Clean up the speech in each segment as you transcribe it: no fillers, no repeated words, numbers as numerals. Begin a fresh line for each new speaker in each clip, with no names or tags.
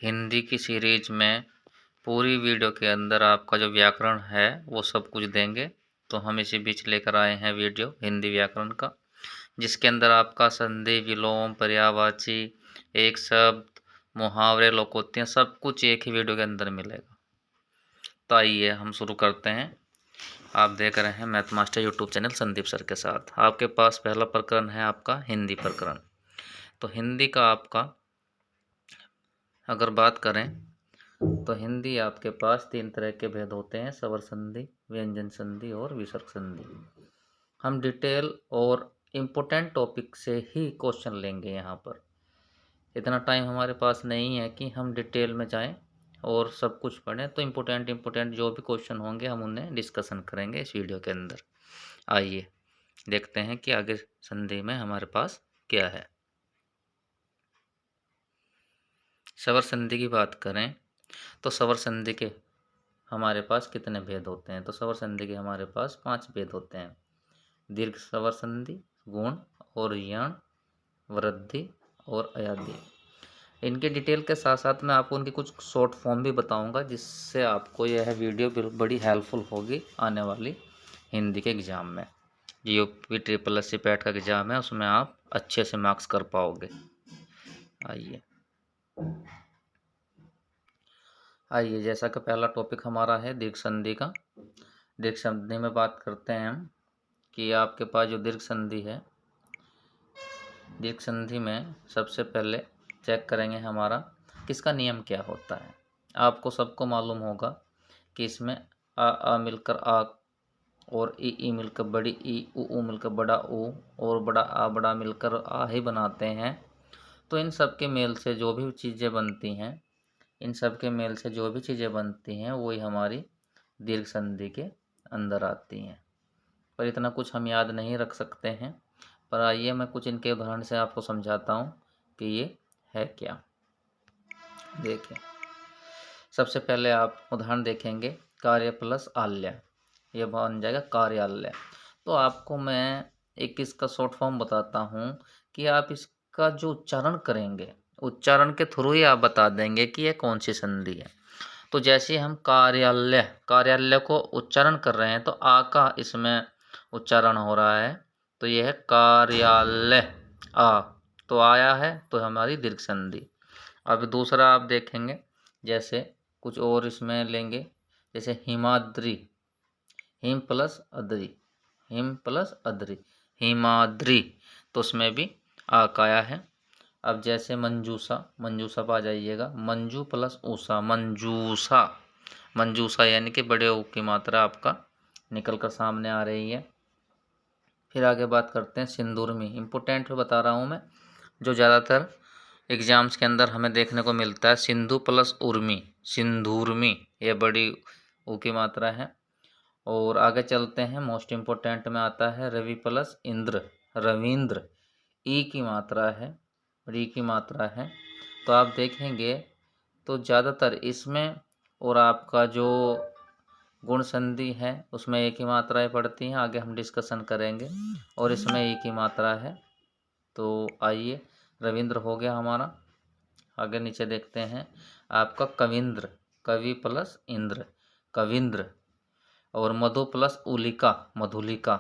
हिंदी की सीरीज में पूरी वीडियो के अंदर आपका जो व्याकरण है वो सब कुछ देंगे। तो हम इसी बीच लेकर आए हैं वीडियो हिंदी व्याकरण का, जिसके अंदर आपका संधि, विलोम, पर्यायवाची, एक शब्द, मुहावरे, लोकोक्तियाँ सब कुछ एक ही वीडियो के अंदर मिलेगा। तो आइए हम शुरू करते हैं। आप देख रहे हैं math master YouTube channel Sandeep sir के साथ। आपके पास पहला प्रकरण है आपका हिंदी प्रकरण। तो हिंदी का आपका अगर बात करें तो हिंदी आपके पास 3 तरह के भेद होते हैं: स्वर संधि, व्यंजन संधि और विसर्ग संधि। हम डिटेल और इम्पोर्टेंट टॉपिक से ही क्वेश्चन लेंगे यहाँ पर। इतना टाइम हमारे पास नहीं है कि हम डिटेल में जाएं और सब कुछ पढ़ें। तो इम्पोर्टेंट जो भी क्वेश्चन होंगे हम उन्हें डिस्कशन करेंगे इस वीडियो के अंदर। आइए देखते हैं कि आगे संधि में हमारे पास क्या है। स्वर संधि की बात करें तो स्वर संधि के हमारे पास कितने भेद होते हैं? तो स्वर संधि के हमारे पास 5 भेद होते हैं: दीर्घ स्वर संधि, गुण और यण, वृद्धि और अयादि। इनके डिटेल के साथ साथ मैं आपको उनकी कुछ शॉर्ट फॉर्म भी बताऊंगा, जिससे आपको यह वीडियो बड़ी हेल्पफुल होगी आने वाली हिंदी के एग्ज़ाम में। UP triple S C PET का एग्ज़ाम है, उसमें आप अच्छे से मार्क्स कर पाओगे। आइए जैसा कि पहला टॉपिक हमारा है दीर्घ संधि का। दीर्घ संधि में बात करते हैं हम कि आपके पास जो दीर्घ संधि है, दीर्घ संधि में सबसे पहले चेक करेंगे हमारा किसका नियम क्या होता है। आपको सबको मालूम होगा कि इसमें आ मिलकर आ और ई मिलकर बड़ी ई, ऊ मिलकर बड़ा ऊ और बड़ा मिलकर आ ही बनाते हैं। तो इन सब के मेल से जो भी चीज़ें बनती हैं, इन सब के मेल से जो भी चीज़ें बनती हैं वही हमारी दीर्घ संधि के अंदर आती हैं। पर इतना कुछ हम याद नहीं रख सकते हैं। पर आइए मैं कुछ इनके उदाहरण से आपको समझाता हूँ कि ये है क्या। देखिए सबसे पहले आप उदाहरण देखेंगे कार्य प्लस आल्य, ये बन जाएगा कार्यालय। तो आपको मैं एक इसका शॉर्ट फॉर्म बताता हूँ कि आप इसका जो उच्चारण करेंगे, उच्चारण के थ्रू ही आप बता देंगे कि ये कौन सी संधि है। तो जैसे हम कार्यालय को उच्चारण कर रहे हैं तो आ का इसमें उच्चारण हो रहा है, तो यह है कार्यालय आ, तो आया है तो हमारी दीर्घ संधि। अब दूसरा आप देखेंगे, जैसे कुछ और इसमें लेंगे, जैसे Himadri, him plus Adraee, him plus Adraee, Himadri, तो उसमें भी आ का आया है। अब जैसे मंजूसा, मंजूसा पर आ जाइएगा, मंजू प्लस ऊषा, मंजूसा, मंजूसा यानी कि बड़े ऊ की मात्रा आपका निकल कर सामने आ रही है। फिर आगे बात करते हैं सिंदूर में, इम्पोर्टेंट बता रहा हूँ मैं, जो ज़्यादातर एग्जाम्स के अंदर हमें देखने को मिलता है। सिंधु प्लस उर्मी, सिंधूर्मी, ये बड़ी ऊ की मात्रा है। और आगे चलते हैं, मोस्ट इम्पोर्टेंट में आता है रवि प्लस इंद्र, रविंद्र, ई की मात्रा है, री की मात्रा है। तो आप देखेंगे तो ज़्यादातर इसमें और आपका जो गुण संधि है उसमें एक ही मात्राएं पड़ती हैं, आगे हम डिस्कशन करेंगे, और इसमें एक ही मात्रा है। तो आइए रविंद्र हो गया हमारा। आगे नीचे देखते हैं आपका कविंद्र, कवि प्लस इंद्र, कविंद्र, और मधु प्लस उलिका, मधुलिका,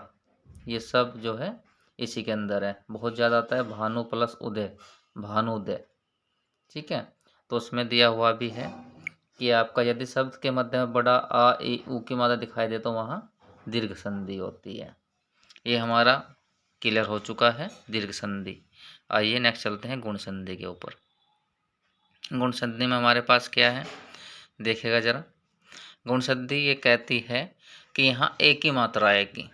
ये सब जो है इसी के अंदर है। बहुत ज़्यादा आता है भानु प्लस उदय, भानुदय, ठीक है। तो उसमें दिया हुआ भी है कि आपका यदि शब्द के मध्य में बड़ा आ ई ऊ की मात्रा दिखाई दे तो वहाँ दीर्घ संधि होती है। ये हमारा क्लियर हो चुका है दीर्घ संधि। आइए नेक्स्ट चलते हैं गुण संधि के ऊपर। गुण संधि में हमारे पास क्या है देखिएगा ज़रा। गुण संधि ये कहती है कि यहाँ एक ही मात्रा आएगी।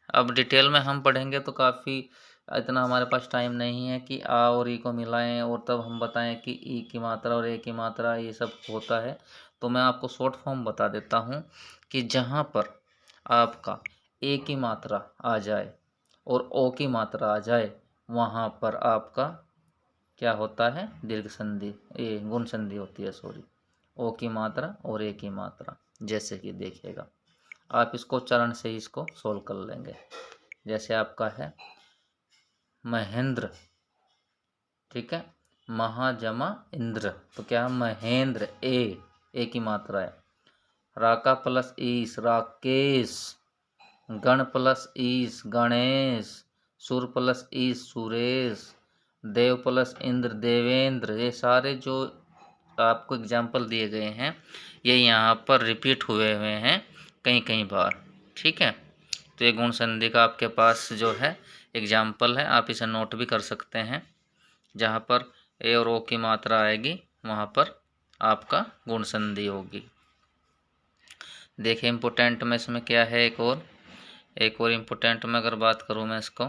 अब डिटेल में हम पढ़ेंगे तो काफ़ी, इतना हमारे पास टाइम नहीं है कि आ और ई को मिलाएं और तब हम बताएं कि ई की मात्रा और ए की मात्रा ये सब होता है। तो मैं आपको शॉर्ट फॉर्म बता देता हूँ कि जहाँ पर आपका ए की मात्रा आ जाए और ओ की मात्रा आ जाए, वहाँ पर आपका क्या होता है दीर्घ संधि, ये गुण संधि होती है, सॉरी, ओ की मात्रा और ए की मात्रा। जैसे कि देखिएगा, आप इसको चरण से ही इसको सोल्व कर लेंगे। जैसे आपका है महेंद्र, ठीक है, महा जमा इंद्र, तो क्या है महेंद्र, ए की मात्रा है। राका प्लस ईस राकेश, गण प्लस ईस गणेश, सुर प्लस ईस सुरेश, देव प्लस इंद्र देवेंद्र। ये सारे जो आपको एग्जाम्पल दिए गए हैं ये यहाँ पर रिपीट हुए हैं कई कई बार। ठीक है, तो ये गुण संधि का आपके पास जो है एग्जाम्पल है, आप इसे नोट भी कर सकते हैं। जहाँ पर ए और ओ की मात्रा आएगी वहाँ पर आपका गुण संधि होगी। देखिए इम्पोर्टेंट में इसमें क्या है, एक और इम्पोर्टेंट में अगर बात करूँ मैं इसको,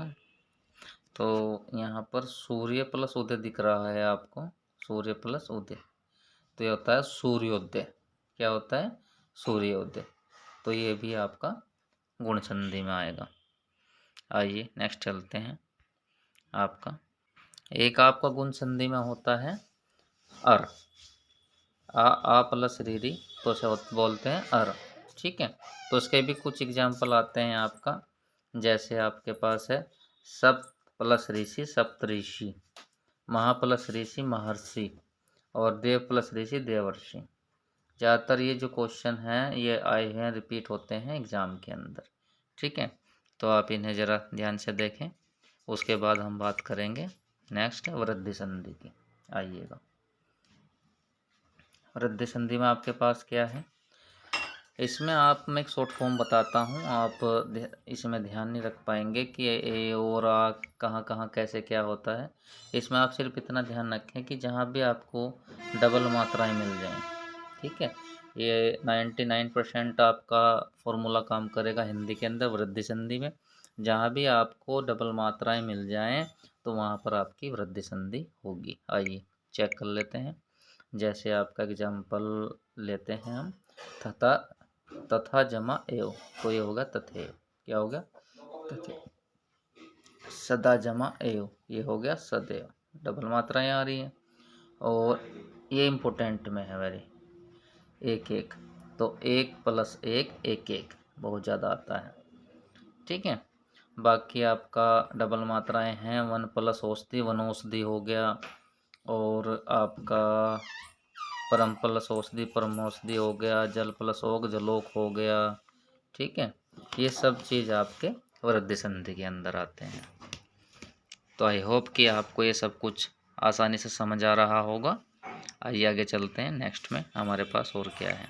तो यहाँ पर सूर्य प्लस उदय दिख रहा है आपको, सूर्य प्लस उदय, तो ये होता है सूर्योदय। क्या होता है, सूर्योदय। तो ये भी आपका गुण संधि में आएगा। आइए नेक्स्ट चलते हैं। आपका एक आपका गुण संधि में होता है अर, आ प्लस रीरी, तो उसे बोलते हैं अर। ठीक है, तो उसके भी कुछ एग्जाम्पल आते हैं आपका, जैसे आपके पास है सप्त प्लस ऋषि सप्तऋषि, महा प्लस ऋषि महर्षि, और देव प्लस ऋषि देवर्षि। ज़्यादातर ये जो क्वेश्चन हैं ये आए हैं, रिपीट होते हैं एग्ज़ाम के अंदर। ठीक है, तो आप इन्हें ज़रा ध्यान से देखें, उसके बाद हम बात करेंगे नेक्स्ट वृद्धि संधि की। आइएगा, वृद्धि संधि में आपके पास क्या है, इसमें आप मैं एक शॉर्ट फॉर्म बताता हूँ, आप इसमें ध्यान नहीं रख पाएंगे कि ए और आ कहाँ कहाँ कैसे क्या होता है। इसमें आप सिर्फ इतना ध्यान रखें कि जहाँ भी आपको डबल मात्राएं मिल जाएं, ठीक है, ये 99% आपका फॉर्मूला काम करेगा हिंदी के अंदर वृद्धि संधि में। जहाँ भी आपको डबल मात्राएं मिल जाएं तो वहाँ पर आपकी वृद्धि संधि होगी। आइए चेक कर लेते हैं। जैसे आपका एग्जाम्पल लेते हैं हम, तथा जमा एव, तो ये होगा तथेव। क्या होगा, तथेव। सदा जमा एव, ये हो गया सदैव। डबल मात्राएं आ रही हैं, और ये इम्पोर्टेंट में है वेरी, एक एक, तो एक प्लस एक एक एक, बहुत ज़्यादा आता है। ठीक है, बाकी आपका डबल मात्राएं हैं, वन प्लस औषधि वनौषधि हो गया, और आपका परम प्लस औषधि परमौषधि हो गया, जल प्लस ओक जलोक हो गया। ठीक है, ये सब चीज़ आपके वृद्धि संधि के अंदर आते हैं। तो आई होप कि आपको ये सब कुछ आसानी से समझ आ रहा होगा। आइए आगे चलते हैं, नेक्स्ट में हमारे पास और क्या है।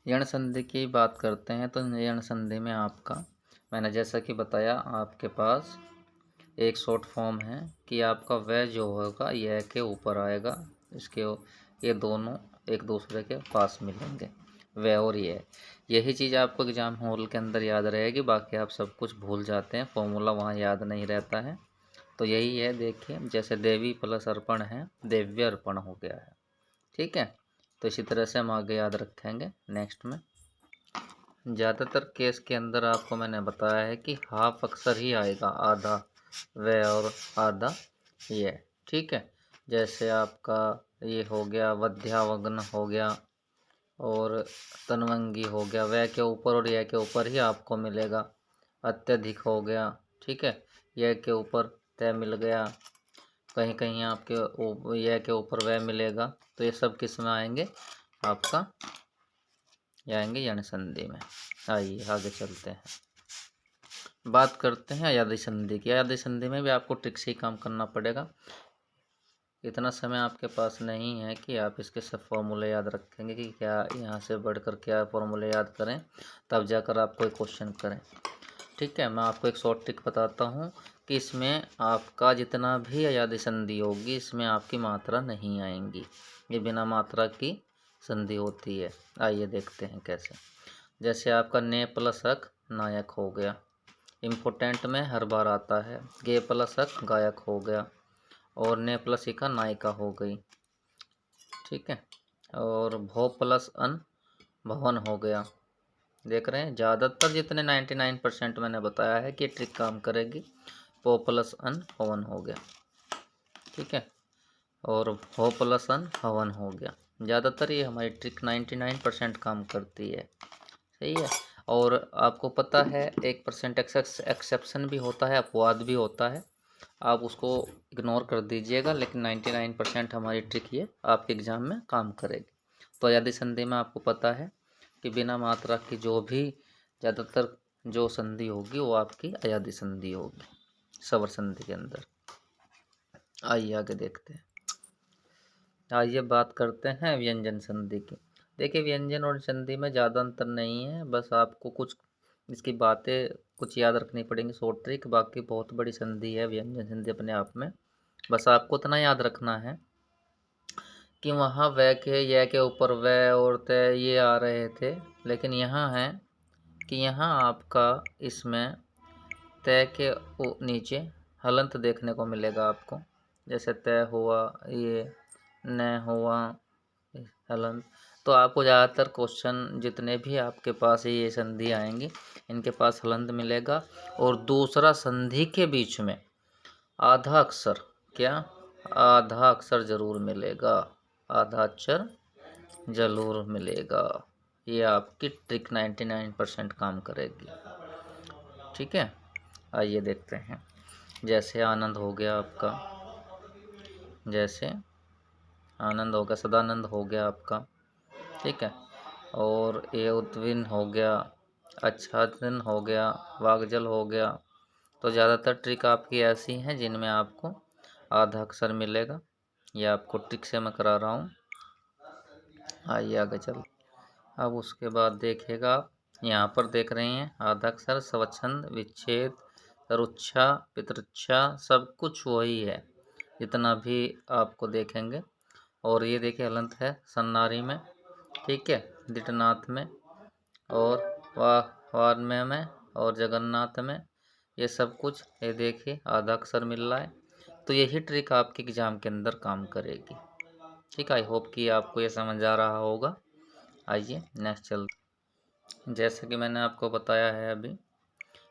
यण संधि की बात करते हैं, तो यण संधि में आपका मैंने जैसा कि बताया, आपके पास एक शॉर्ट फॉर्म है कि आपका वह जो होगा यह के ऊपर आएगा, इसके ये दोनों एक दूसरे के पास मिलेंगे, वह और यही चीज़ आपको एग्जाम हॉल के अंदर याद रहेगी। बाकी आप सब कुछ भूल जाते हैं, फॉर्मूला वहाँ याद नहीं रहता है। तो यही है, देखिए जैसे देवी प्लस अर्पण है, देव्य अर्पण हो गया है। ठीक है, तो इसी तरह से हम आगे याद रखेंगे नेक्स्ट में। ज़्यादातर केस के अंदर आपको मैंने बताया है कि हाफ अक्सर ही आएगा, आधा वह और आधा ये। ठीक है, जैसे आपका ये हो गया वध्यावग्न हो गया, और तनवंगी हो गया, वह के ऊपर और यह के ऊपर ही आपको मिलेगा। अत्यधिक हो गया, ठीक है, यह के ऊपर तय मिल गया, कहीं कहीं आपके यह के ऊपर वह मिलेगा। तो ये सब किस में आएंगे, आपका ये आएंगे यण संधि में। आइए आगे चलते हैं, बात करते हैं अयादी संधि की। अयादी संधि में भी आपको ट्रिक से ही काम करना पड़ेगा। इतना समय आपके पास नहीं है कि आप इसके सब फॉर्मूले याद रखेंगे कि क्या यहाँ से बढ़कर क्या फॉर्मूले याद करें, तब जाकर आप कोई क्वेश्चन करें। ठीक है, मैं आपको एक शॉर्ट ट्रिक बताता हूँ कि इसमें आपका जितना भी अयादी संधि होगी इसमें आपकी मात्रा नहीं आएंगी, ये बिना मात्रा की संधि होती है। आइए देखते हैं कैसे। जैसे आपका ने प्लस अक नायक हो गया, इम्पोर्टेंट में हर बार आता है। गे प्लस अक गायक हो गया, और ने प्लस इका नायिका हो गई। ठीक है, और भो प्लस अन भवन हो गया। देख रहे हैं, ज़्यादातर जितने 99% मैंने बताया है कि ट्रिक काम करेगी। पो प्लस अन हवन हो गया। ठीक है, और हो प्लस अन हवन हो गया। ज़्यादातर ये हमारी ट्रिक 99% काम करती है। सही है, और आपको पता है 1% एक्सेप्शन भी होता है, अपवाद भी होता है। आप उसको इग्नोर कर दीजिएगा, लेकिन 99% हमारी ट्रिक ये आपके एग्ज़ाम में काम करेगी। तो अयादी संधि में आपको पता है कि बिना मात्रा की जो भी ज़्यादातर जो संधि होगी वो आपकी अयादी संधि होगी स्वर संधि के अंदर। आइए आगे देखते हैं। आइए बात करते हैं व्यंजन संधि की। देखिए व्यंजन और संधि में ज़्यादा अंतर नहीं है, बस आपको कुछ इसकी बातें कुछ याद रखनी पड़ेंगी, शॉर्ट ट्रिक। बाकी बहुत बड़ी संधि है व्यंजन संधि अपने आप में। बस आपको इतना याद रखना है कि वहाँ व के य के ऊपर व और त ये आ रहे थे, लेकिन यहाँ है कि यहाँ आपका इसमें त के नीचे हलंत देखने को मिलेगा आपको। जैसे तय हुआ, ये न हुआ, हलंत। तो आपको ज़्यादातर क्वेश्चन जितने भी आपके पास ये संधि आएंगी इनके पास हलंत मिलेगा। और दूसरा, संधि के बीच में आधा अक्षर, क्या आधा अक्षर जरूर मिलेगा, आधा अक्षर जरूर मिलेगा। ये आपकी ट्रिक 99% काम करेगी। ठीक है, आइए देखते हैं। जैसे आनंद हो गया आपका, जैसे आनंद हो गया, सदानंद हो गया आपका, ठीक है। और ये उद्विन हो गया, आच्छादन हो गया, वागजल हो गया। तो ज़्यादातर ट्रिक आपकी ऐसी हैं जिनमें आपको आधा अक्षर मिलेगा। ये आपको ट्रिक से मैं करा रहा हूँ। आइए आगे चल। अब उसके बाद देखिएगा आप यहाँ पर देख रहे हैं आधा अक्षर, स्वच्छंद, विच्छेद, तरुच्छा, पितृच्छा, सब कुछ वही है जितना भी आपको देखेंगे। और ये देखिए हलंत है सन्नारी में, ठीक है, दिटनाथ में और वार्म्य में और जगन्नाथ में। ये सब कुछ ये देखिए आधा अक्षर मिल रहा है। तो यही ट्रिक आपके एग्जाम के अंदर काम करेगी। ठीक है, आई होप कि आपको ये समझ आ रहा होगा। आइए नेक्स्ट चल। जैसे कि मैंने आपको बताया है अभी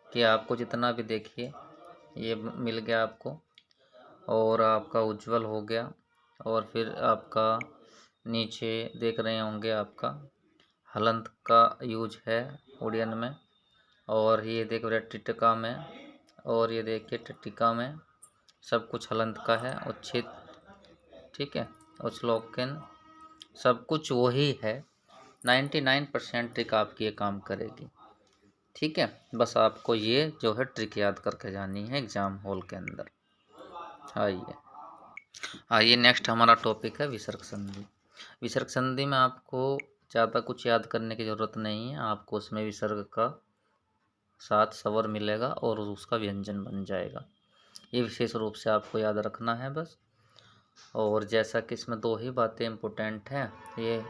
कि आपको जितना भी देखिए ये मिल गया आपको। और आपका उज्जवल हो गया, और फिर आपका नीचे देख रहे होंगे आपका हलंत का यूज है उड़ियन में। और ये देख रहे टिटका में, और ये देखिए टिटिका में, सब कुछ हलंत का है। उच्छित, ठीक है, उच्छलोकन, सब कुछ वही है। 99% ट्रिक आपकी ये काम करेगी। ठीक है, बस आपको ये जो है ट्रिक याद करके जानी है एग्जाम हॉल के अंदर। आइए नेक्स्ट हमारा टॉपिक है विसर्ग संधि। विसर्ग संधि में आपको ज़्यादा कुछ याद करने की ज़रूरत नहीं है। आपको उसमें विसर्ग का साथ स्वर मिलेगा और उसका व्यंजन बन जाएगा। ये विशेष रूप से आपको याद रखना है बस। और जैसा कि इसमें दो ही बातें इम्पोर्टेंट हैं, ये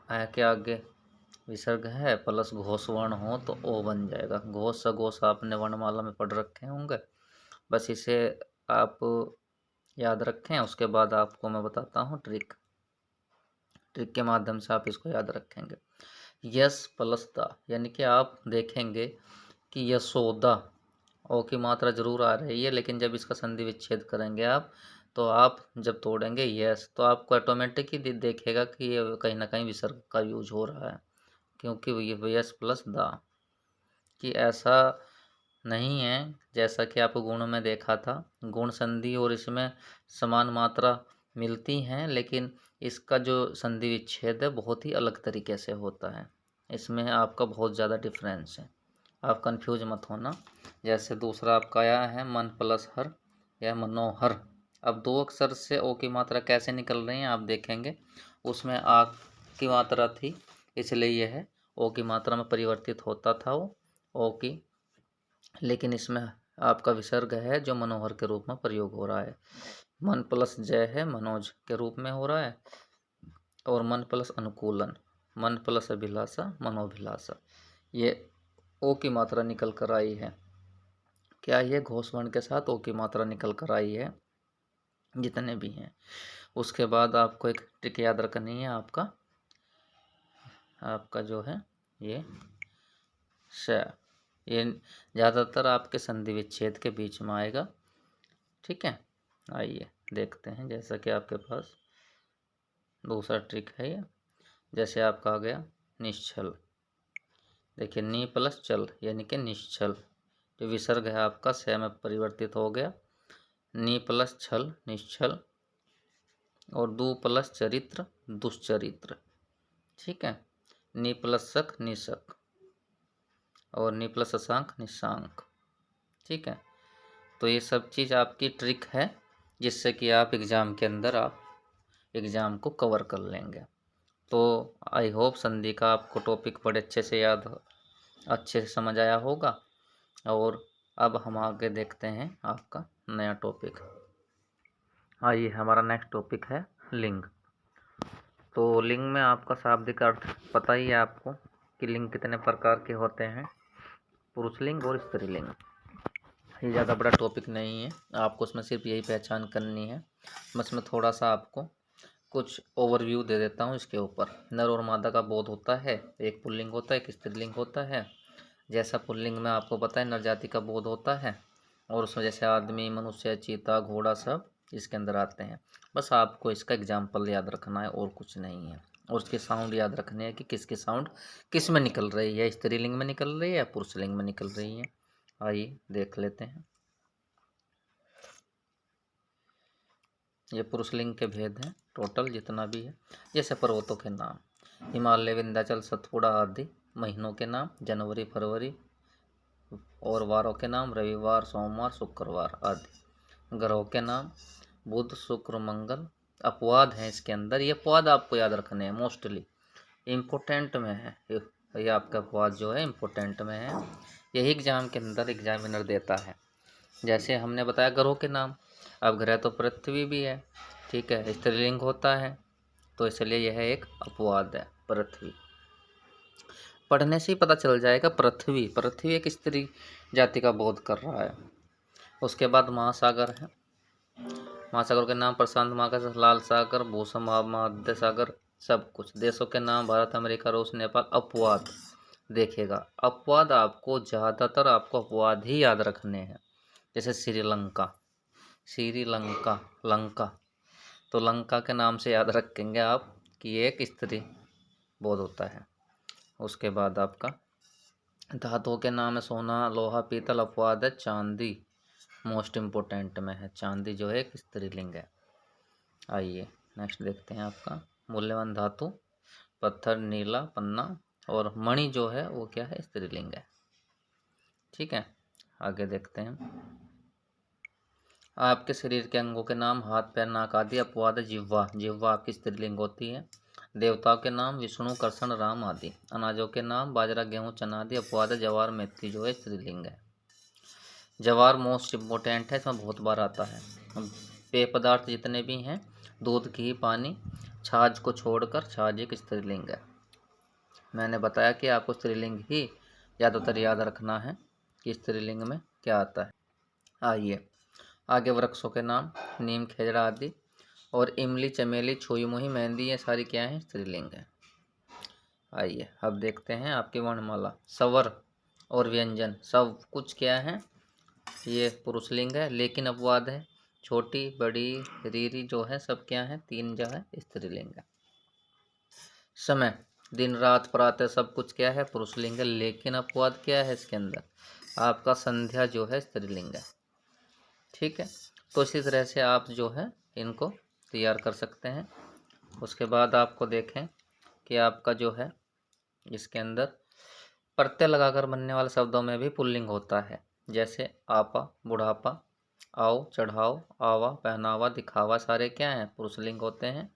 है के आगे विसर्ग है प्लस घोष वर्ण हो तो ओ बन जाएगा। घोष सघोष आपने वर्णमाला में पढ़ रखे होंगे, बस इसे आप याद रखें। उसके बाद आपको मैं बताता हूँ ट्रिक के माध्यम से आप इसको याद रखेंगे। यस प्लस दा, यानी कि आप देखेंगे कि यशोदा ओ की मात्रा जरूर आ रही है, लेकिन जब इसका संधि विच्छेद करेंगे आप, तो आप जब तोड़ेंगे यस, तो आपको ऑटोमेटिक ही देखेगा कि ये कहीं ना कहीं विसर्ग का यूज हो रहा है, क्योंकि ये यस प्लस दा। कि ऐसा नहीं है जैसा कि आप गुण में देखा था, गुण संधि और इसमें समान मात्रा मिलती हैं, लेकिन इसका जो संधि विच्छेद है बहुत ही अलग तरीके से होता है। इसमें आपका बहुत ज़्यादा डिफरेंस है, आप कंफ्यूज मत होना। जैसे दूसरा आपका आया है मन प्लस हर या मनोहर। अब दो अक्षर से ओ की मात्रा कैसे निकल रही है आप देखेंगे। उसमें आ की मात्रा थी, इसलिए यह है ओ की मात्रा में परिवर्तित होता था वो ओ की, लेकिन इसमें आपका विसर्ग है जो मनोहर के रूप में प्रयोग हो रहा है। मन प्लस जय है मनोज के रूप में हो रहा है, और मन प्लस अनुकूलन, मन प्लस अभिलाषा मनोभिलाषा। ये ओ की मात्रा निकल कर आई है। क्या ये घोष वर्ण के साथ ओ की मात्रा निकल कर आई है जितने भी हैं। उसके बाद आपको एक ट्रिक याद रखनी है, आपका जो है ये श, ये ज़्यादातर आपके संधि विच्छेद के बीच में आएगा। ठीक है, आइए देखते हैं। जैसा कि आपके पास दूसरा ट्रिक है ये, जैसे आपका आ गया निश्चल। देखिए नी प्लस चल यानी कि निश्चल, जो विसर्ग है आपका स में परिवर्तित हो गया, नि प्लस छल निश्छल, और दु प्लस चरित्र दुश्चरित्र। ठीक है, नि प्लस शक निशक, और नि प्लस शशांक निशांक। ठीक है, तो ये सब चीज़ आपकी ट्रिक है जिससे कि आप एग्ज़ाम के अंदर आप एग्ज़ाम को कवर कर लेंगे। तो आई होप संधि का आपको टॉपिक बड़े अच्छे से अच्छे से समझ आया होगा। और अब हम आगे देखते हैं आपका नया टॉपिक। आइए, हमारा नेक्स्ट टॉपिक है लिंग। तो लिंग में आपका शाब्दिक अर्थ पता ही है आपको कि लिंग कितने प्रकार के होते हैं, पुरुष लिंग और स्त्रीलिंग। ये ज़्यादा बड़ा टॉपिक नहीं है, आपको उसमें सिर्फ यही पहचान करनी है। बस मैं थोड़ा सा आपको कुछ ओवरव्यू दे देता हूँ इसके ऊपर। नर और मादा का बोध होता है, एक पुल्लिंग होता है, एक स्त्रीलिंग होता है। जैसा पुल्लिंग में आपको पता है नर जाति का बोध होता है, और उसमें जैसे आदमी, मनुष्य, चीता, घोड़ा सब इसके अंदर आते हैं। बस आपको इसका एग्जाम्पल याद रखना है और कुछ नहीं है, और उसके साउंड याद रखने हैं कि किसकी साउंड किस में निकल रही है, स्त्रीलिंग में निकल रही है या पुरुषलिंग में निकल रही है। आइए देख लेते हैं। ये पुरुषलिंग के भेद हैं टोटल जितना भी है। जैसे पर्वतों के नाम, हिमालय, विंध्याचल, सतपुड़ा आदि। महीनों के नाम, जनवरी, फरवरी। और वारों के नाम, रविवार, सोमवार, शुक्रवार आदि। ग्रहों के नाम, बुध, शुक्र, मंगल। अपवाद हैं इसके अंदर, ये अपवाद आपको याद रखने हैं, मोस्टली इम्पोर्टेंट में है ये आपका अपवाद जो है इम्पोर्टेंट में है। यही एग्जाम के अंदर एग्जामिनर देता है। जैसे हमने बताया ग्रहों के नाम, अब ग्रह तो पृथ्वी भी है, ठीक है, स्त्रीलिंग होता है, तो इसलिए यह एक अपवाद है पृथ्वी। पढ़ने से ही पता चल जाएगा पृथ्वी एक स्त्री जाति का बोध कर रहा है। उसके बाद महासागर है, महासागर के नाम प्रशांत महासागर, लाल सागर, भूषम महामध्य सागर, सब कुछ। देशों के नाम भारत, अमेरिका, रूस, नेपाल। अपवाद देखेगा, अपवाद आपको ज़्यादातर आपको अपवाद ही याद रखने हैं। जैसे श्रीलंका, लंका, तो लंका के नाम से याद रखेंगे आप कि एक स्त्री बोध होता है। उसके बाद आपका धातुओं के नाम है सोना, लोहा, पीतल। अपवाद है चांदी, मोस्ट इम्पोर्टेंट में है, चांदी जो है एक स्त्रीलिंग है। आइए नेक्स्ट देखते हैं आपका मूल्यवान धातु, पत्थर, नीला, पन्ना। और मणि जो है वो क्या है, स्त्रीलिंग है। ठीक है, आगे देखते हैं। आपके शरीर के अंगों के नाम, हाथ, पैर, नाक आदि। अपवाद है जिह्वा आपकी स्त्रीलिंग होती है। देवताओं के नाम, विष्णु, कृष्ण, राम आदि। अनाजों के नाम, बाजरा, गेहूं, चना आदि। अपवाद है जवार, मेथी जो है स्त्रीलिंग है। जवार मोस्ट इम्पोर्टेंट है, इसमें बहुत बार आता है। पेय पदार्थ जितने भी हैं, दूध, घी, पानी, छाछ को छोड़कर, छाछ एक स्त्रीलिंग है। मैंने बताया कि आपको स्त्रीलिंग ही ज़्यादातर याद रखना है कि स्त्रीलिंग में क्या आता है। आइए आगे वृक्षों के नाम, नीम, खेजड़ा आदि। और इमली, चमेली, छुई मुही, मेहंदी, ये सारी क्या है, स्त्रीलिंग है। आइए अब देखते हैं आपकी वर्णमाला। स्वर और व्यंजन सब कुछ क्या है, ये पुरुषलिंग है, लेकिन अपवाद है छोटी, बड़ी, रीरी जो है सब क्या है, तीन जो है स्त्रीलिंग है। समय, दिन, रात, प्रातः सब कुछ क्या है, पुरुषलिंग है, लेकिन अपवाद क्या है इसके अंदर, आपका संध्या जो है स्त्रीलिंग है। ठीक है, तो इसी तरह से आप जो है इनको तैयार कर सकते हैं। उसके बाद आपको देखें कि आपका जो है इसके अंदर प्रत्यय लगाकर बनने वाले शब्दों में भी पुल्लिंग होता है। जैसे आपा, बुढ़ापा, आओ, चढ़ाओ, आवा, पहनावा, दिखावा, सारे क्या हैं, पुरुषलिंग होते हैं।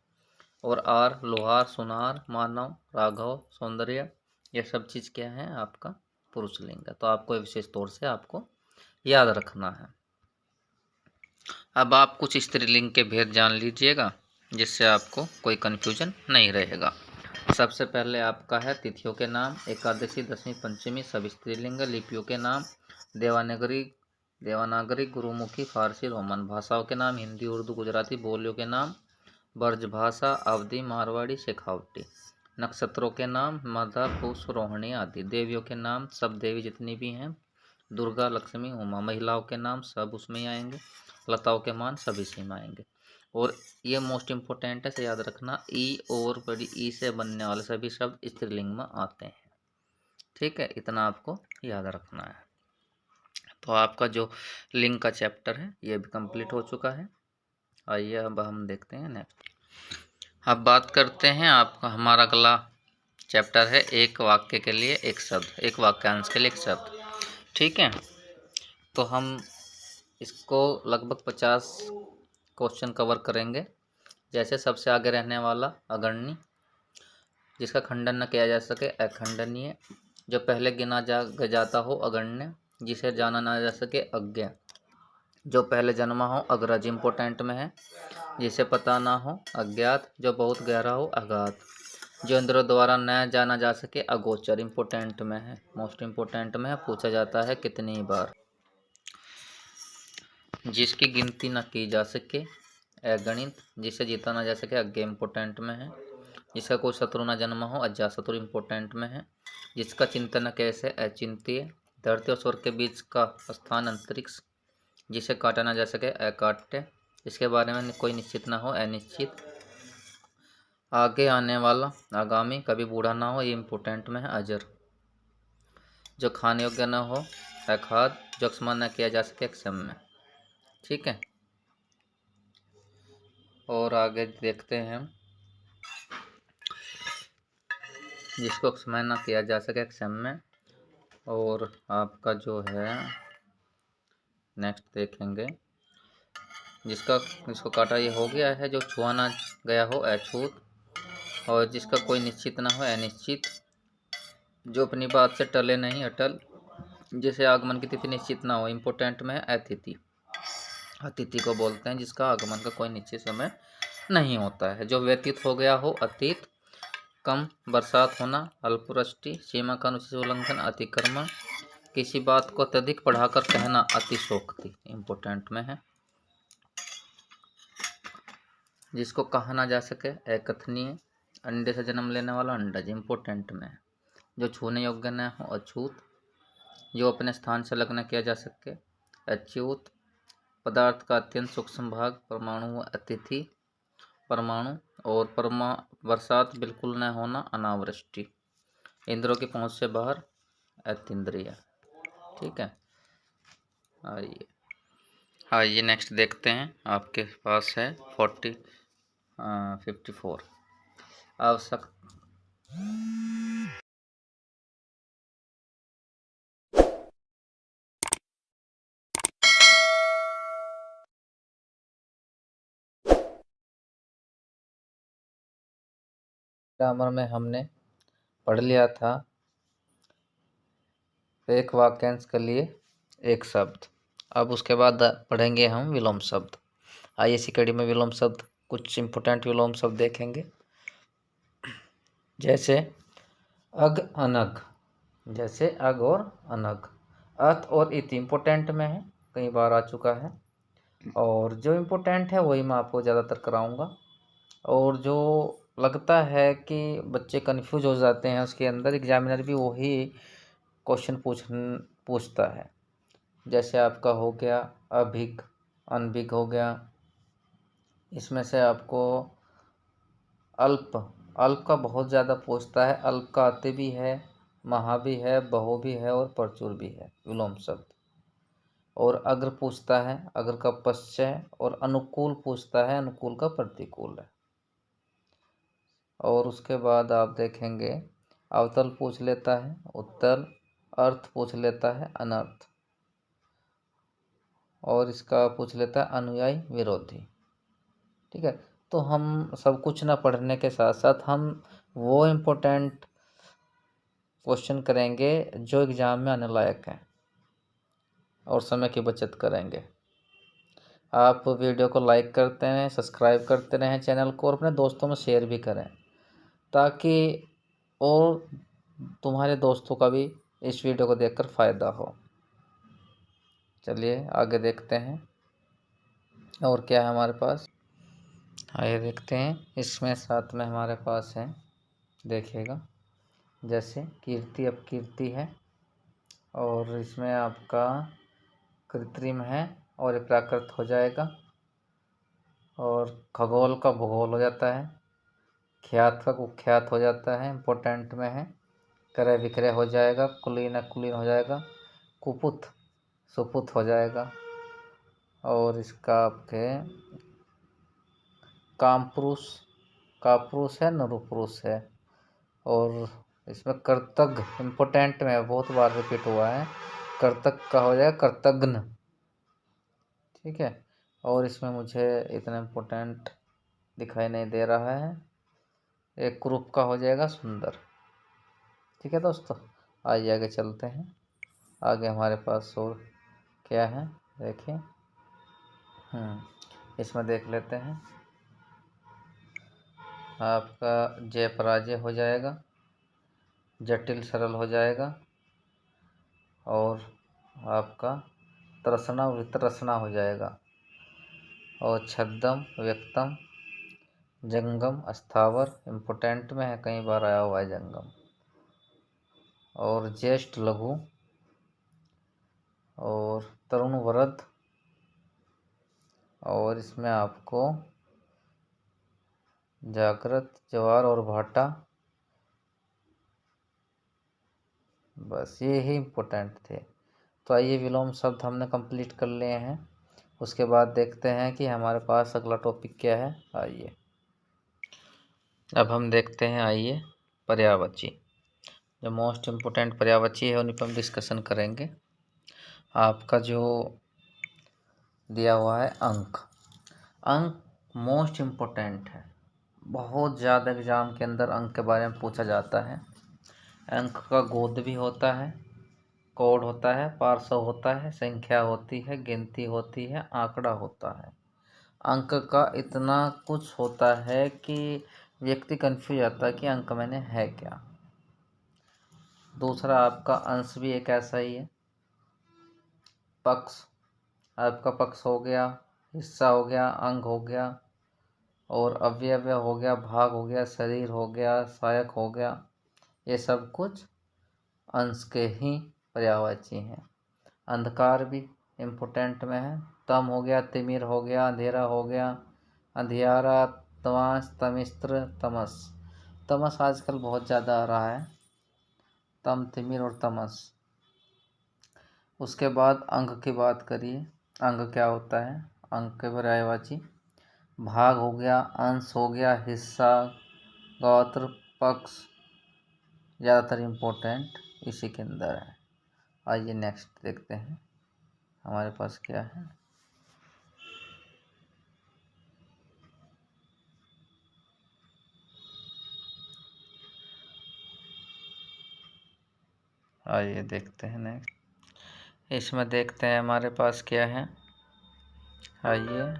और आर, लोहार, सुनार, मानव, राघव, सौंदर्य, ये सब चीज़ क्या है, आपका पुरुषलिंग है। तो आपको विशेष तौर से आपको याद रखना है। अब आप कुछ स्त्रीलिंग के भेद जान लीजिएगा जिससे आपको कोई कन्फ्यूजन नहीं रहेगा। सबसे पहले आपका है तिथियों के नाम, एकादशी, दशमी, पंचमी सब स्त्रीलिंग। लिपियों के नाम, देवनागरी, गुरुमुखी, फारसी, रोमन। भाषाओं के नाम, हिंदी, उर्दू, गुजराती। बोलियों के नाम, ब्रजभाषा, अवधी, मारवाड़ी, शेखावटी। नक्षत्रों के नाम, मधा, पुष्प, रोहिणी आदि। देवियों के नाम, सब देवी जितनी भी हैं, दुर्गा, लक्ष्मी, उमा। महिलाओं के नाम सब उसमें ही आएंगे, लताओं के मान सब इसी में आएंगे। और ये मोस्ट इम्पोर्टेंट है, से याद रखना, ई और बड़ी ई से बनने वाले सभी शब्द स्त्रीलिंग में आते हैं। ठीक है, इतना आपको याद रखना है। तो आपका जो लिंग का चैप्टर है ये भी कंप्लीट हो चुका है। आइए अब हम देखते हैं नेक्स्ट। अब बात करते हैं आपका हमारा अगला चैप्टर है एक वाक्य के लिए एक शब्द, एक वाक्यांश के लिए एक शब्द। ठीक है, तो हम इसको लगभग 50 क्वेश्चन कवर करेंगे। जैसे सबसे आगे रहने वाला अगण्य, जिसका खंडन न किया जा सके अखंडनीय, जो पहले गिना जाता हो अगण्य, जिसे जाना ना जा सके अज्ञा, जो पहले जन्मा हो अग्रज इम्पोर्टेंट में है, जिसे पता ना हो अज्ञात, जो बहुत गहरा हो अगाध, जो इंद्रों द्वारा न जाना जा सके अगोचर इम्पोर्टेंट में है, मोस्ट इम्पोर्टेंट में है, पूछा जाता है कितनी बार, जिसकी गिनती न की जा सके अगणित, जिसे जीता ना जा सके अज्ञे इम्पोर्टेंट में है, जिसका कोई शत्रु न जन्मा हो अजात शत्रु इम्पोर्टेंट में है, जिसका चिंतन कैसे अचिंत्य, धरती और स्वर्ग के बीच का स्थान अंतरिक्ष, जिसे काटा ना जा सके अकाट्य, इसके बारे में कोई निश्चित ना हो अनिश्चित, आगे आने वाला आगामी, कभी बूढ़ा ना हो ये इम्पोर्टेंट में है अजर, जो खाने योग्य न हो अखाद, जो अक्षमा न किया जा सके अक्षम्य। ठीक है, और आगे देखते हैं जिसको अक्षमा न किया जा सके अक्षम्य। और आपका जो है नेक्स्ट देखेंगे जिसको काटा ये हो गया है, जो छुआ ना गया हो अछूत, और जिसका कोई निश्चित ना हो अनिश्चित, जो अपनी बात से टले नहीं अटल, जिसे आगमन की तिथि निश्चित ना हो इम्पोर्टेंट में है अतिथि, अतिथि को बोलते हैं जिसका आगमन का कोई निश्चित समय नहीं होता है, जो व्यतीत हो गया हो अतीत, कम बरसात होना अल्पवृष्टि, सीमा का अनुचित उल्लंघन अतिक्रमण, किसी बात को अत्यधिक बढ़ाकर कहना अतिशोक्ति इम्पोर्टेंट में है, जिसको कहा ना जा सके अकथनीय, अंडे से जन्म लेने वाला अंडज इम्पोर्टेंट में है, जो छूने योग्य न हो अछूत, जो अपने स्थान से अलग न किया जा सके अच्युत, पदार्थ का अत्यंत सूक्ष्म भाग परमाणु अतिथि परमाणु, और बरसात बिल्कुल न होना अनावृष्टि, इंद्रों की पहुंच से बाहर अतीन्द्रिय। ठीक है, आइए नेक्स्ट देखते हैं। आपके पास है 54 आवश्यक ग्रामर में हमने पढ़ लिया था एक वाक्यांश के लिए एक शब्द। अब उसके बाद पढ़ेंगे हम विलोम शब्द। आइए इसी कड़ी में विलोम शब्द, कुछ इम्पोर्टेंट विलोम शब्द देखेंगे। जैसे अग अनग, जैसे अग और अनग, अत और इत इम्पोर्टेंट में है, कई बार आ चुका है, और जो इम्पोर्टेंट है वही मैं आपको ज़्यादातर कराऊंगा, और जो लगता है कि बच्चे कंफ्यूज हो जाते हैं उसके अंदर एग्जामिनर भी वही क्वेश्चन पूछता है। जैसे आपका हो गया अभिग, अनभिग हो गया, इसमें से आपको अल्प, अल्प का बहुत ज़्यादा पूछता है, अल्प का अति भी है, महा भी है, बहु भी है और प्रचुर भी है विलोम शब्द। और अग्र पूछता है, अग्र का पश्चय, और अनुकूल पूछता है, अनुकूल का प्रतिकूल है। और उसके बाद आप देखेंगे अवतल पूछ लेता है, उत्तल, अर्थ पूछ लेता है, अनर्थ, और इसका पूछ लेता है अनुयायी विरोधी। ठीक है, तो हम सब कुछ ना पढ़ने के साथ साथ हम वो इम्पोर्टेंट क्वेश्चन करेंगे जो एग्ज़ाम में आने लायक हैं और समय की बचत करेंगे। आप वीडियो को लाइक करते रहें, सब्सक्राइब करते रहें चैनल को, और अपने दोस्तों में शेयर भी करें ताकि और तुम्हारे दोस्तों का भी इस वीडियो को देखकर फ़ायदा हो। चलिए आगे देखते हैं और क्या है हमारे पास। आइए देखते हैं, इसमें साथ में हमारे पास है, देखिएगा, जैसे कीर्ति अपकीर्ति है, और इसमें आपका कृत्रिम है और ये प्राकृत हो जाएगा, और खगोल का भूगोल हो जाता है, ख्यात का कुख्यात हो जाता है, इम्पोर्टेंट में है, क्रय विक्रय हो जाएगा, कुलीन अकुलीन हो जाएगा, कुपुत सुपुत हो जाएगा। और इसका आपके कामपुरुष, कापुरुष है, नरुपुरुष है। और इसमें कर्तग इम्पोर्टेंट में बहुत बार रिपीट हुआ है, कर्तक का हो जाएगा कर्तघ्न। ठीक है। और इसमें मुझे इतना इम्पोर्टेंट दिखाई नहीं दे रहा है, एक क्रूप का हो जाएगा सुंदर। ठीक है दोस्तों, आइए आगे चलते हैं। आगे हमारे पास और क्या है देखिए। इसमें देख लेते हैं। आपका जय पराजय हो जाएगा, जटिल सरल हो जाएगा, और आपका तृष्णा वितृष्णा हो जाएगा, और छद्म व्यक्तम, जंगम स्थावर इम्पोर्टेंट में है, कई बार आया हुआ है जंगम, और ज्येष्ठ लघु, और तरुण वरद, और इसमें आपको जागृत, जवार और भाटा। बस ये ही इम्पोर्टेंट थे। तो आइए विलोम शब्द हमने कंप्लीट कर लिए हैं। उसके बाद देखते हैं कि हमारे पास अगला टॉपिक क्या है। आइए अब हम देखते हैं, आइए पर्यायवाची, जो मोस्ट इम्पोर्टेंट पर्यायवाची है उन्हीं पर हम डिस्कशन करेंगे। आपका जो दिया हुआ है अंक, अंक मोस्ट इम्पोर्टेंट है, बहुत ज़्यादा एग्ज़ाम के अंदर अंक के बारे में पूछा जाता है। अंक का गोद भी होता है, कोड होता है, पार्श्व होता है, संख्या होती है, गिनती होती है, आंकड़ा होता है। अंक का इतना कुछ होता है कि व्यक्ति कंफ्यूज आता है कि अंक मैंने है क्या। दूसरा आपका अंश भी एक ऐसा ही है। पक्ष, आपका पक्ष हो गया, हिस्सा हो गया, अंग हो गया, और अवयव हो गया, भाग हो गया, शरीर हो गया, सहायक हो गया, ये सब कुछ अंश के ही पर्यायवाची हैं। अंधकार भी इम्पोर्टेंट में है। तम हो गया, तिमिर हो गया, अंधेरा हो गया, अंधियारा, तमाश, तमिस्त्र, तमस। तमस आजकल बहुत ज़्यादा आ रहा है, तम, तिमिर और तमस। उसके बाद अंग की बात करिए, अंग क्या होता है। अंग के पर्यायवाची भाग हो गया, अंश हो गया, हिस्सा, गोत्र, पक्ष, ज़्यादातर इम्पोर्टेंट इसी के अंदर है। आइए नेक्स्ट देखते हैं हमारे पास क्या है। आइए देखते हैं नेक्स्ट। इसमें देखते हैं हमारे पास क्या है। आइए,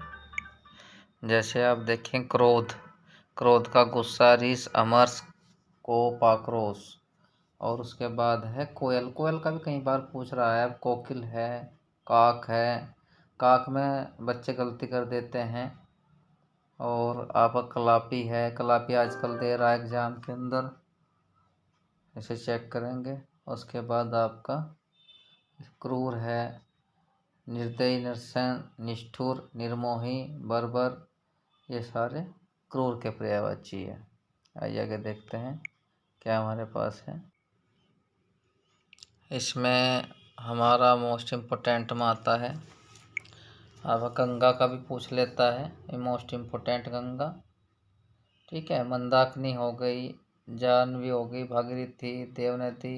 जैसे आप देखें क्रोध, क्रोध का गुस्सा, रीस, अमर्ष, कोप, आक्रोश। और उसके बाद है कोयल, कोयल का भी कई बार पूछ रहा है। अब कोकिल है, काक है, काक में बच्चे गलती कर देते हैं। और आपका कलापी है, कलापी आजकल दे रहा है एग्ज़ाम के अंदर, इसे चेक करेंगे। उसके बाद आपका क्रूर है, निर्दयी, निरसन, निष्ठुर, निर्मोही, बर्बर, ये सारे क्रूर के पर्यायवाची है। आइए आगे देखते हैं क्या हमारे पास है। इसमें हमारा मोस्ट इम्पोर्टेंट में आता है, अब गंगा का भी पूछ लेता है, ये मोस्ट इम्पोर्टेंट गंगा। ठीक है, मंदाकिनी हो गई, जाह्नवी हो गई, भागीरथी, देवनदी।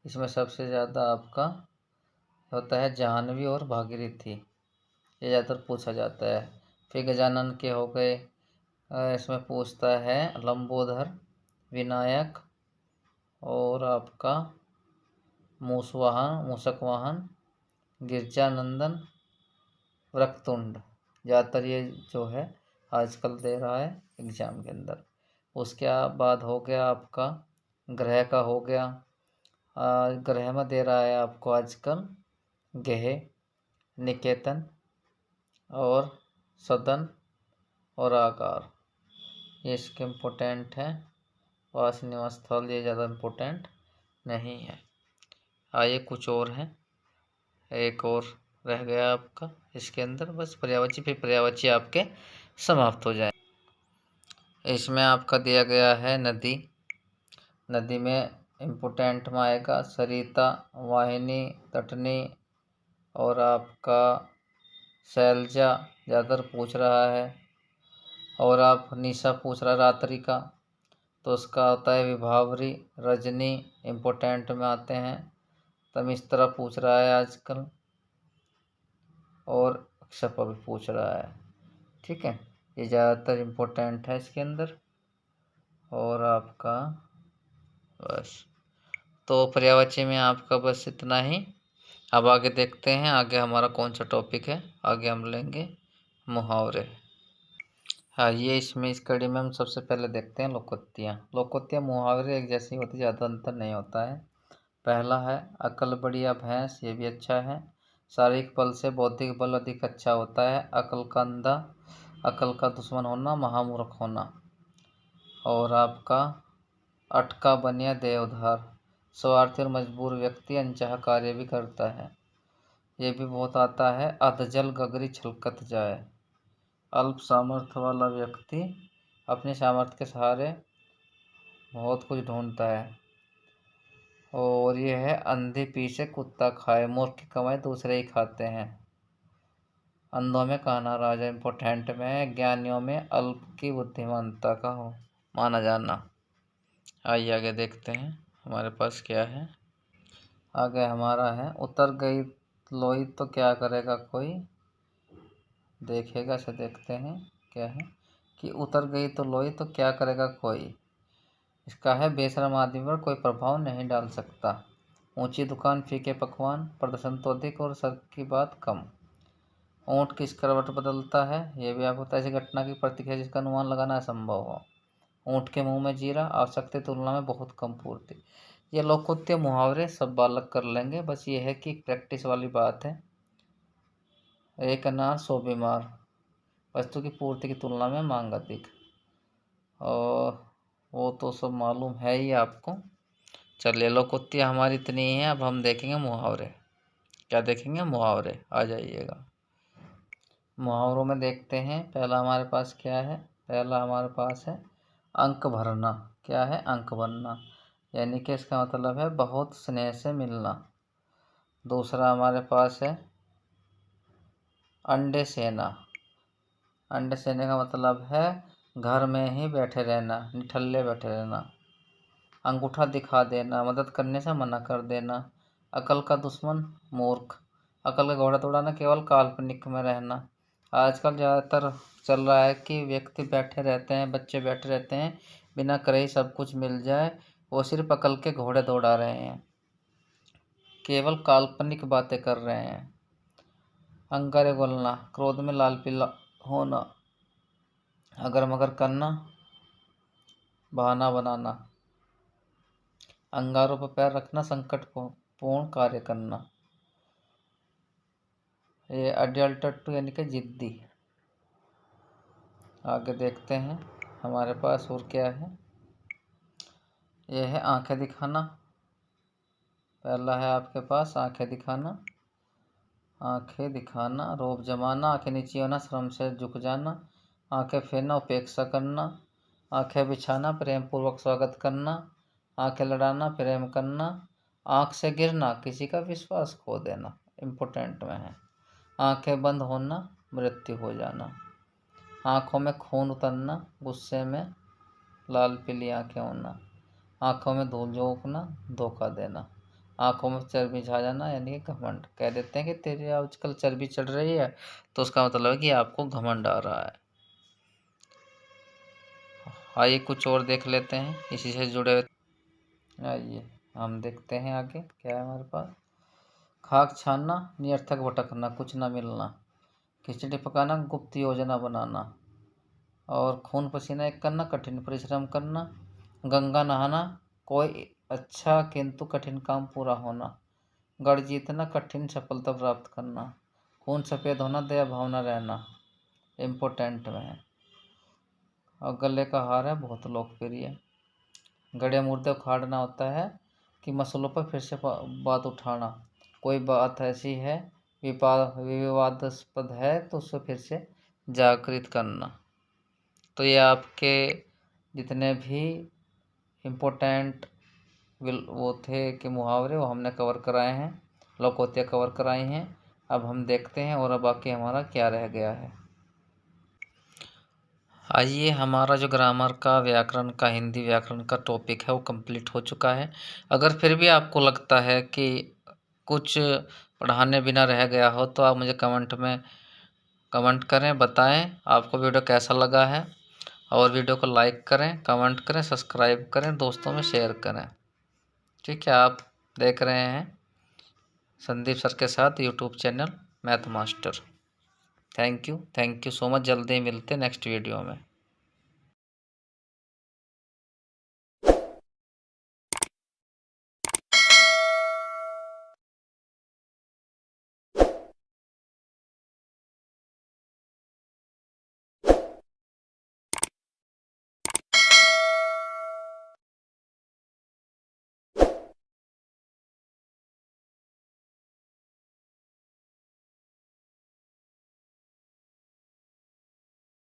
इसमें सबसे ज़्यादा आपका होता है जाह्नवी और भागीरथी, ये ज़्यादातर पूछा जाता है। फिर गजानन के हो गए, इसमें पूछता है लंबोदर, विनायक, और आपका मूसवाहन, मूषकवाहन, गिरजानंदन, वक्रतुंड। ज़्यादातर ये जो है आजकल दे रहा है एग्ज़ाम के अंदर। उसके बाद हो गया आपका ग्रह का हो गया, ग्रह में दे रहा है आपको आजकल गेह, निकेतन, और सदन, और आकार, ये इसके इम्पोर्टेंट हैं। वास निवास स्थल ये ज़्यादा इम्पोर्टेंट नहीं है। आइए कुछ और है, एक और रह गया आपका इसके अंदर, बस पर्यायवाची, फिर पर्यायवाची आपके समाप्त हो जाए। इसमें आपका दिया गया है नदी, नदी में इम्पोर्टेंट में आएगा सरिता, वाहिनी, तटनी, और आपका शैलजा ज़्यादातर पूछ रहा है, और आप निशा पूछ रहा है रात्रि का, तो उसका होता है विभावरी, रजनी इम्पोर्टेंट में आते हैं। तमिश्रा पूछ रहा है आजकल, और क्षपा भी पूछ रहा है। ठीक है, ये ज़्यादातर इम्पोर्टेंट है इसके अंदर। और आपका बस, तो पर्यायवाची में आपका बस इतना ही। अब आगे देखते हैं आगे हमारा कौन सा टॉपिक है। आगे हम लेंगे मुहावरे। हाँ, ये इसमें इस कड़ी में हम सबसे पहले देखते हैं लोकोक्तियाँ। लोकोक्तियाँ मुहावरे एक जैसी होती, ज़्यादा अंतर नहीं होता है। पहला है अकल बढ़िया भैंस, ये भी अच्छा है। शारीरिक बल से बौद्धिक बल अधिक अच्छा होता है। अकल का अंधा, अकल का दुश्मन होना, महामूर्ख होना। और आपका अटका बनिया दे उधार, स्वार्थी और मजबूर व्यक्ति अनचाहा कार्य भी करता है। ये भी बहुत आता है। अधजल गगरी छलकत जाए, अल्प सामर्थ्य वाला व्यक्ति अपने सामर्थ्य के सहारे बहुत कुछ ढूंढता है। और ये है अंधे पीछे कुत्ता खाए, मूर्ख की कमाई दूसरे ही खाते हैं। अंधों में कान्हा राजा इम्पोर्टेंट में है। ज्ञानियों में अल्प की बुद्धिमानता का हो माना जाना। आइए आगे देखते हैं हमारे पास क्या है। आगे हमारा है उतर गई लोई तो क्या करेगा कोई, देखेगा से देखते हैं क्या है कि उतर गई तो लोई तो क्या करेगा कोई। इसका है बेशर्म आदमी पर कोई प्रभाव नहीं डाल सकता। ऊंची दुकान फीके पकवान, प्रदर्शन तो अधिक और सर की बात कम। ऊँट किस करवट बदलता है, ये भी आपको ऐसी घटना की प्रतिक्रिया जिसका अनुमान लगाना असंभव हो। ऊँट के मुंह में जीरा, आवश्यक की तुलना में बहुत कम पूर्ति। ये लोकोक्ति मुहावरे सब बालक कर लेंगे, बस ये है कि प्रैक्टिस वाली बात है। एक अनार 100 बीमार, वस्तु की पूर्ति की तुलना में मांग अधिक। और वो तो सब मालूम है ही आपको। चलिए लोकोक्तियाँ हमारी इतनी ही हैं। अब हम देखेंगे मुहावरे। क्या देखेंगे? मुहावरे। आ जाइएगा। मुहावरों में देखते हैं पहला हमारे पास क्या है। पहला हमारे पास है अंक भरना। क्या है? अंक भरना, यानी कि इसका मतलब है बहुत स्नेह से मिलना। दूसरा हमारे पास है अंडे सेना। अंडे सेने का मतलब है घर में ही बैठे रहना, निठल्ले बैठे रहना। अंगूठा दिखा देना, मदद करने से मना कर देना। अकल का दुश्मन मूर्ख, अकल का घोड़ा दौड़ाना, केवल काल्पनिक में रहना। आजकल ज़्यादातर चल रहा है कि व्यक्ति बैठे रहते हैं, बच्चे बैठे रहते हैं, बिना करे ही सब कुछ मिल जाए। वो सिर्फ अकल के घोड़े दौड़ा रहे हैं, केवल काल्पनिक बातें कर रहे हैं। अंगारे बोलना, क्रोध में लाल पीला होना, अगर मगर करना, बहाना बनाना। अंगारों पर पैर रखना, संकट पूर्ण कार्य करना। ये अडल्ट यानी कि जिद्दी। आगे देखते हैं हमारे पास और क्या है। यह है आंखें दिखाना। पहला है आपके पास आंखें दिखाना। आंखें दिखाना, रौब जमाना, आंखें नीची होना, शर्म से झुक जाना। आंखें फेरना, उपेक्षा करना। आंखें बिछाना, प्रेम पूर्वक स्वागत करना। आंखें लड़ाना, प्रेम करना। आंख से गिरना, किसी का विश्वास खो देना, इम्पोर्टेंट में है। आंखें बंद होना, मृत्यु हो जाना। आंखों में खून उतरना, गुस्से में लाल पीली आंखें होना। आंखों में धूल झोंकना, धोखा देना। आंखों में चर्बी छा जाना, यानी कि घमंड। कह देते हैं कि तेरे आजकल चर्बी चढ़ रही है, तो उसका मतलब है कि आपको घमंड आ रहा है। आइए कुछ और देख लेते हैं इसी से जुड़े हुए। आइए हम देखते हैं आगे क्या है हमारे पास। खाक छानना, निरर्थक भटकना, कुछ ना मिलना। खिचड़ी पकाना, गुप्त योजना बनाना। और खून पसीना एक करना, कठिन परिश्रम करना। गंगा नहाना, कोई अच्छा किंतु कठिन काम पूरा होना। गढ़ जीतना, कठिन सफलता प्राप्त करना। खून सफ़ेद होना, दया भावना रहना, इम्पोर्टेंट में है। और गले का हार है बहुत लोकप्रिय। गड़े मुर्दे उखाड़ना होता है कि मसलों पर फिर से बात उठाना। कोई बात ऐसी है विवादास्पद है तो उसको फिर से जागृत करना। तो ये आपके जितने भी इम्पोर्टेंट वो थे कि मुहावरे, वो हमने कवर कराए हैं, लोकोक्तियाँ कवर कराई हैं। अब हम देखते हैं और अब बाकी हमारा क्या रह गया है। आइए, हमारा जो ग्रामर का व्याकरण का हिंदी व्याकरण का टॉपिक है वो कंप्लीट हो चुका है। अगर फिर भी आपको लगता है कि कुछ पढ़ाने बिना रह गया हो तो आप मुझे कमेंट करें, बताएं आपको वीडियो कैसा लगा है, और वीडियो को लाइक करें, कमेंट करें, सब्सक्राइब करें, दोस्तों में शेयर करें। ठीक है, आप देख रहे हैं संदीप सर के साथ YouTube channel math master. Thank you so much. जल्दी मिलते हैं नेक्स्ट वीडियो में।